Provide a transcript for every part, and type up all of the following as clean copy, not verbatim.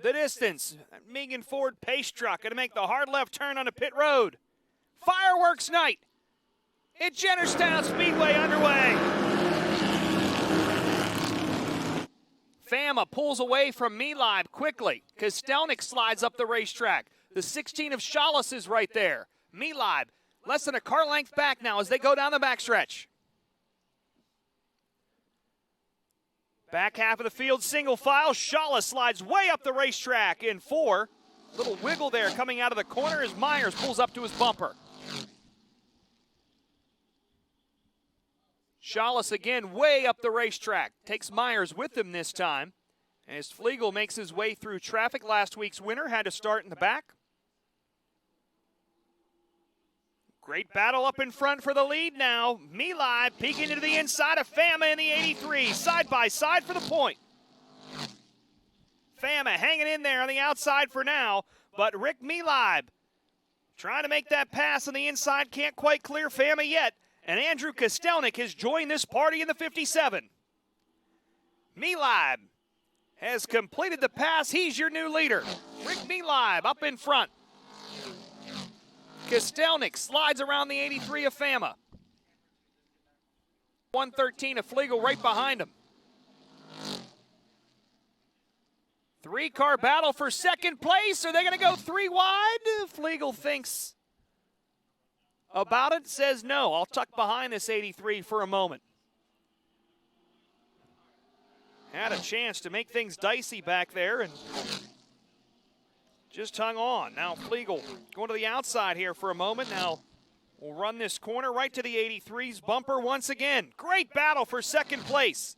the distance. Megan Ford pace truck going to make the hard left turn on the pit road. Fireworks night at Jennerstown Speedway underway. Fama pulls away from Relive quickly. Kostelnik slides up the racetrack. The 16 of Chalice is right there. Relive less than a car length back now as they go down the backstretch. Back half of the field, single file. Chalice slides way up the racetrack in 4. Little wiggle there coming out of the corner as Myers pulls up to his bumper. Chalice again way up the racetrack. Takes Myers with him this time. As Flegel makes his way through traffic, last week's winner had to start in the back. Great battle up in front for the lead now. Relive peeking into the inside of Fama in the 83. Side by side for the point. Fama hanging in there on the outside for now, but Rick Relive trying to make that pass on the inside. Can't quite clear Fama yet. And Andrew Kostelnik has joined this party in the 57. Relive has completed the pass. He's your new leader. Rick Relive up in front. Kostelnik slides around the 83 of Fama. 113 of Flegel right behind him. 3-car battle for second place. Are they going to go 3 wide? Flegel thinks about it, says no. I'll tuck behind this 83 for a moment. Had a chance to make things dicey back there and just hung on. Now Flegel going to the outside here for a moment. Now we'll run this corner right to the 83's bumper once again. Great battle for second place.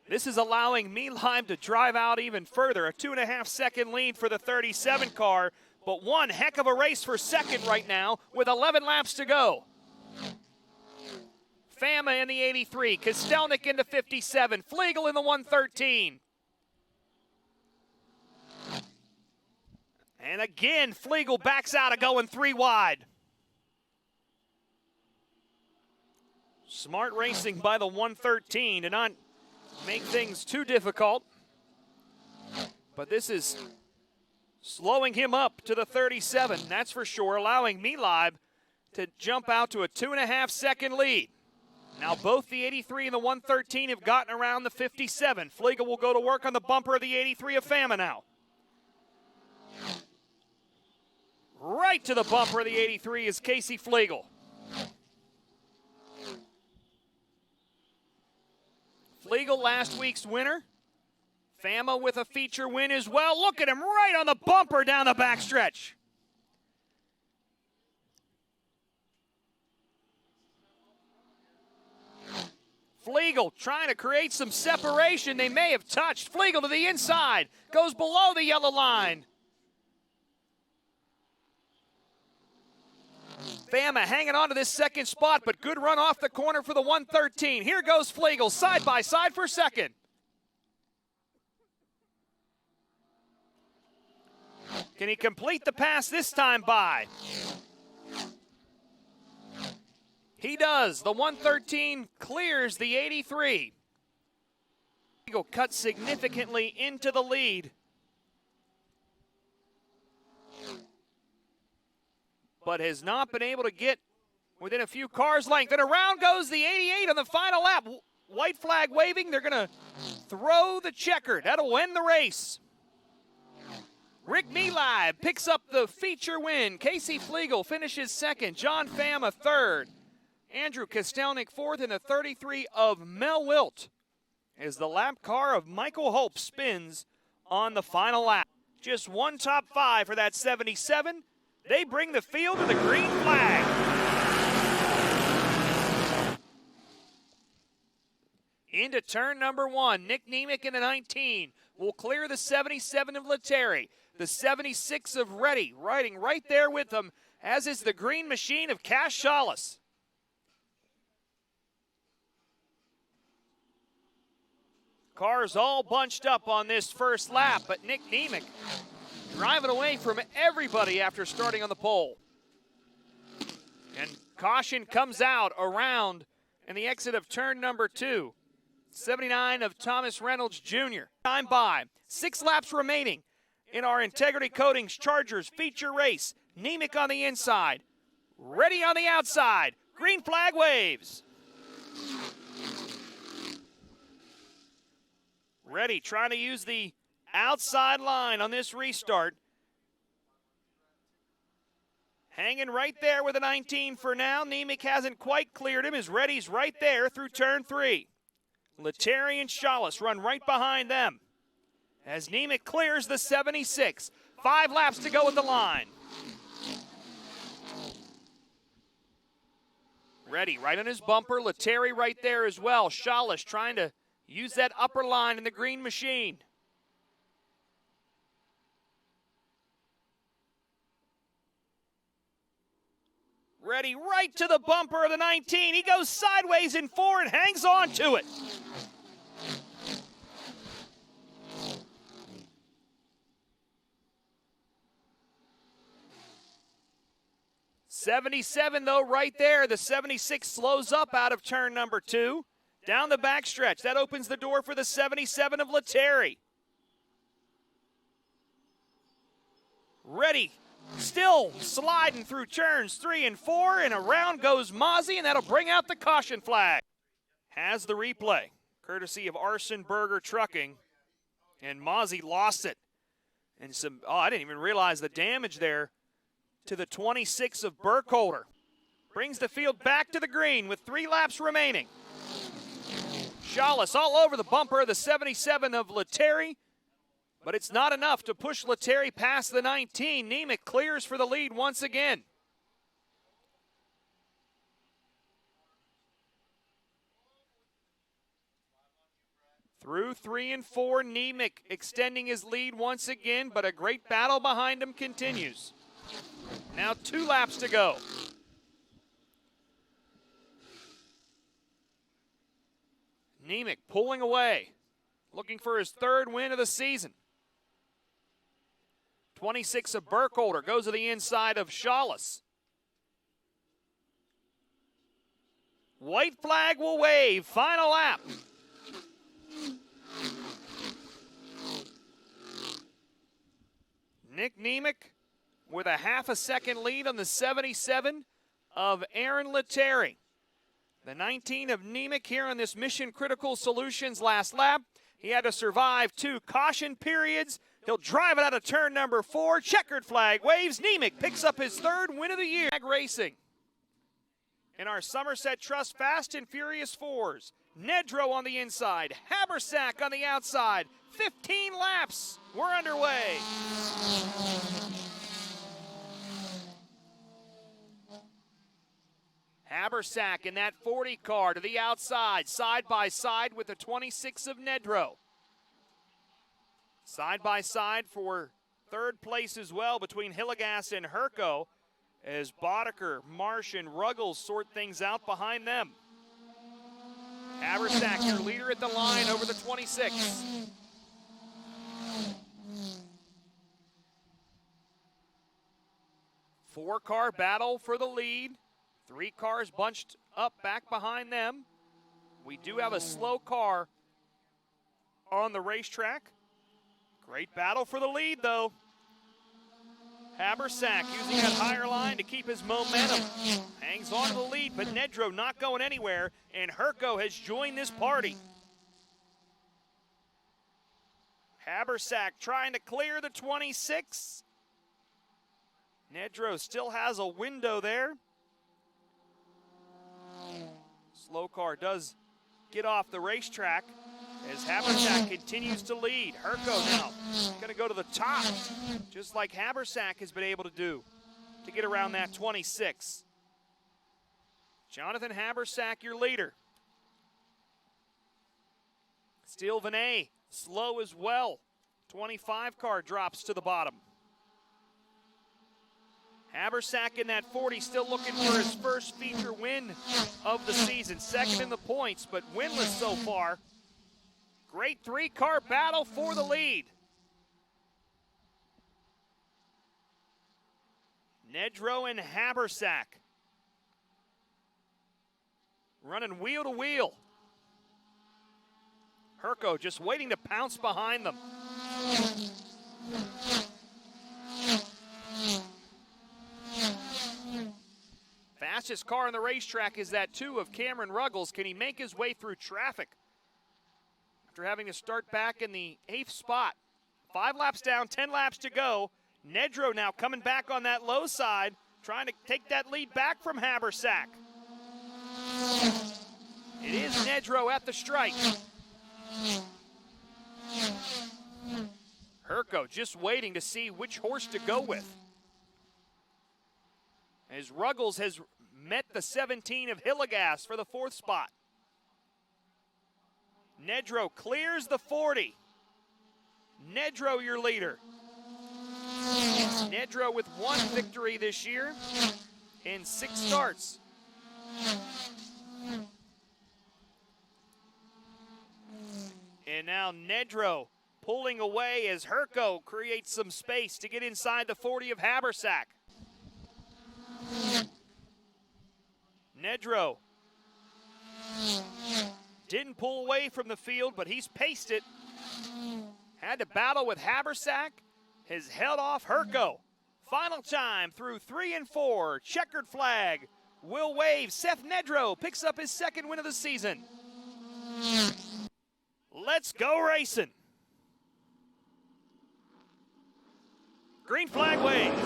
This is allowing Relive to drive out even further. A 2.5-second lead for the 37 car, but one heck of a race for second right now with 11 laps to go. Fama in the 83, Kostelnik in the 57, Flegel in the 113. And again, Flegel backs out of going 3 wide. Smart racing by the 113 to not make things too difficult. But this is slowing him up to the 37, that's for sure, allowing Relive to jump out to a 2.5-second lead. Now both the 83 and the 113 have gotten around the 57. Flegel will go to work on the bumper of the 83 of Fama now. Right to the bumper of the 83 is Casey Flegel. Flegel, last week's winner. Fama with a feature win as well. Look at him right on the bumper down the backstretch. Flegel trying to create some separation. They may have touched. Flegel to the inside. Goes below the yellow line. Fama hanging on to this second spot, but good run off the corner for the 113. Here goes Flegel, side by side for second. Can he complete the pass this time by? He does. The 113 clears the 83. Flegel cuts significantly into the lead. But has not been able to get within a few cars' length. And around goes the 88 on the final lap. White flag waving. They're going to throw the checker. That'll end the race. Rick Relive picks up the feature win. Casey Flegel finishes second. John Fama third. Andrew Kostelnik fourth in the 33 of Mel Wilt as the lap car of Michael Hope spins on the final lap. Just one top 5 for that 77. They bring the field to the green flag. Into turn number 1. Nick Nemec in the 19 will clear the 77 of Letary. The 76 of Reddy riding right there with them, as is the green machine of Cash Chalice. Cars all bunched up on this first lap, but Nick Nemec driving away from everybody after starting on the pole. And caution comes out around in the exit of turn number 2. 79 of Thomas Reynolds Jr. Time by. 6 laps remaining in our Integrity Coatings Chargers feature race. Nemec on the inside. Ready on the outside. Green flag waves. Ready, trying to use the outside line on this restart. Hanging right there with a 19 for now. Nemec hasn't quite cleared him. His Reddy's right there through turn 3. Lettieri and Chalice run right behind them as Nemec clears the 76. 5 laps to go at the line. Reddy right on his bumper. Lettieri right there as well. Chalice trying to use that upper line in the green machine. Reddy right to the bumper of the 19. He goes sideways in 4 and hangs on to it. '77 though right there. The 76 slows up out of turn number 2. Down the backstretch. That opens the door for the 77 of Lettieri. Reddy still sliding through turns 3 and 4, and around goes Mozzie, and that'll bring out the caution flag. Has the replay, courtesy of Arson Burger Trucking, and Mozzie lost it. And I didn't even realize the damage there to the 26 of Burkholder. Brings the field back to the green with 3 laps remaining. Chalice all over the bumper of the 77 of Lettieri, but it's not enough to push Lettieri past the 19. Nemec clears for the lead once again. Through 3 and 4, Nemec extending his lead once again, but a great battle behind him continues. Now 2 laps to go. Nemec pulling away, looking for his 3rd win of the season. 26 of Burkholder goes to the inside of Chalice. White flag will wave, final lap. Nick Nemec with a half a second lead on the 77 of Aaron Lettieri. The 19 of Nemec here on this Mission Critical Solutions last lap. He had to survive 2 caution periods. He'll drive it out of turn number 4. Checkered flag waves. Nemec picks up his 3rd win of the year. Racing. In our Somerset Trust Fast and Furious 4s. Nedrow on the inside. Habersack on the outside. 15 laps. We're underway. Habersack in that 40 car to the outside, side by side with the 26 of Nedrow. Side by side for 3rd place as well between Hillegas and Herco as Boddicker, Marsh, and Ruggles sort things out behind them. Habersack, your leader at the line over the 26. Four-car battle for the lead. 3 cars bunched up back behind them. We do have a slow car on the racetrack. Great battle for the lead, though. Habersack using that higher line to keep his momentum. Hangs on to the lead, but Nedrow not going anywhere, and Herco has joined this party. Habersack trying to clear the 26. Nedrow still has a window there. Slow car does get off the racetrack as Habersack continues to lead. Herco now going to go to the top, just like Habersack has been able to do to get around that 26. Jonathan Habersack, your leader. Steele Vinay, slow as well. 25 car drops to the bottom. Habersack in that 40, still looking for his first feature win of the season. 2nd in the points, but winless so far. Great 3-car battle for the lead. Nedrow and Habersack running wheel to wheel. Herco just waiting to pounce behind them. Fastest car on the racetrack is that 2 of Cameron Ruggles. Can he make his way through traffic after having to start back in the 8th spot? 5 laps down, 10 laps to go. Nedro now coming back on that low side, trying to take that lead back from Habersack. It is Nedro at the strike. Herco just waiting to see which horse to go with, as Ruggles has met the 17 of Hillegas for the 4th spot. Nedro clears the 40. Nedro, your leader. Nedro with 1 victory this year in 6 starts. And now Nedro pulling away as Herco creates some space to get inside the 40 of Habersack. Nedro didn't pull away from the field, but he's paced it. Had to battle with Habersack, has held off Herco. Final time through 3 and 4. Checkered flag will wave. Seth Nedro picks up his 2nd win of the season. Let's go racing. Green flag waves.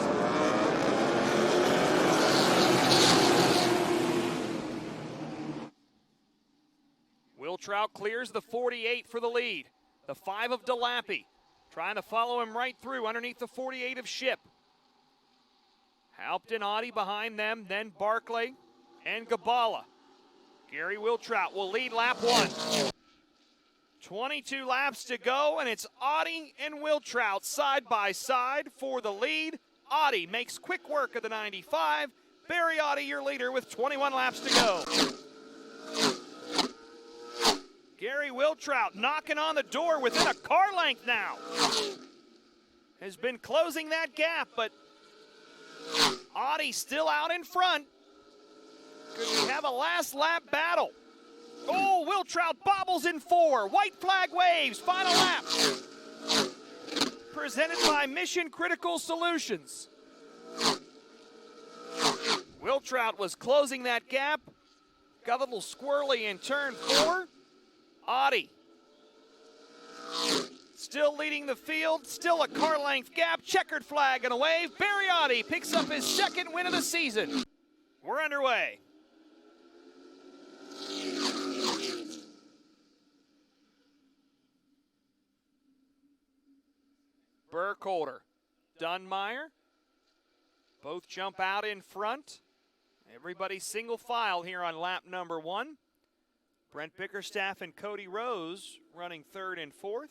Will Trout clears the 48 for the lead. The 5 of DeLappy trying to follow him right through underneath the 48 of Ship. Halpton Audi behind them, then Barclay and Gabala. Gary Wiltrout will lead lap 1. 22 laps to go, and it's Audi and Wiltrout side by side for the lead. Audi makes quick work of the 95. Barry Audi, your leader, with 21 laps to go. Gary Wiltrout knocking on the door within a car length now. Has been closing that gap, but Audi still out in front. Could we have a last lap battle? Oh, Wiltrout bobbles in 4. White flag waves, final lap. Presented by Mission Critical Solutions. Wiltrout was closing that gap. Got a little squirrely in turn 4. Audi still leading the field, still a car length gap. Checkered flag and a wave. Barry Audi picks up his 2nd win of the season. We're underway. Burkholder, Dunmeyer, both jump out in front. Everybody single file here on lap number 1. Brent Bickerstaff and Cody Rose running 3rd and 4th.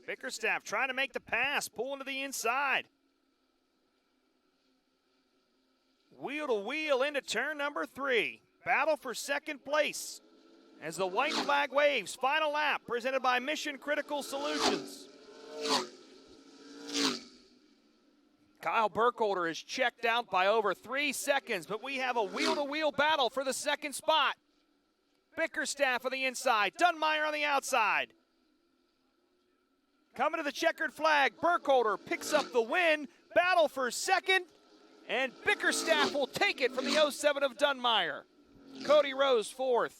Bickerstaff trying to make the pass, pulling to the inside. Wheel to wheel into turn number 3. Battle for 2nd place as the white flag waves. Final lap presented by Mission Critical Solutions. Kyle Burkholder is checked out by over 3 seconds, but we have a wheel-to-wheel battle for the 2nd spot. Bickerstaff on the inside, Dunmeyer on the outside. Coming to the checkered flag, Burkholder picks up the win. Battle for 2nd, and Bickerstaff will take it from the 07 of Dunmeyer. Cody Rose 4th.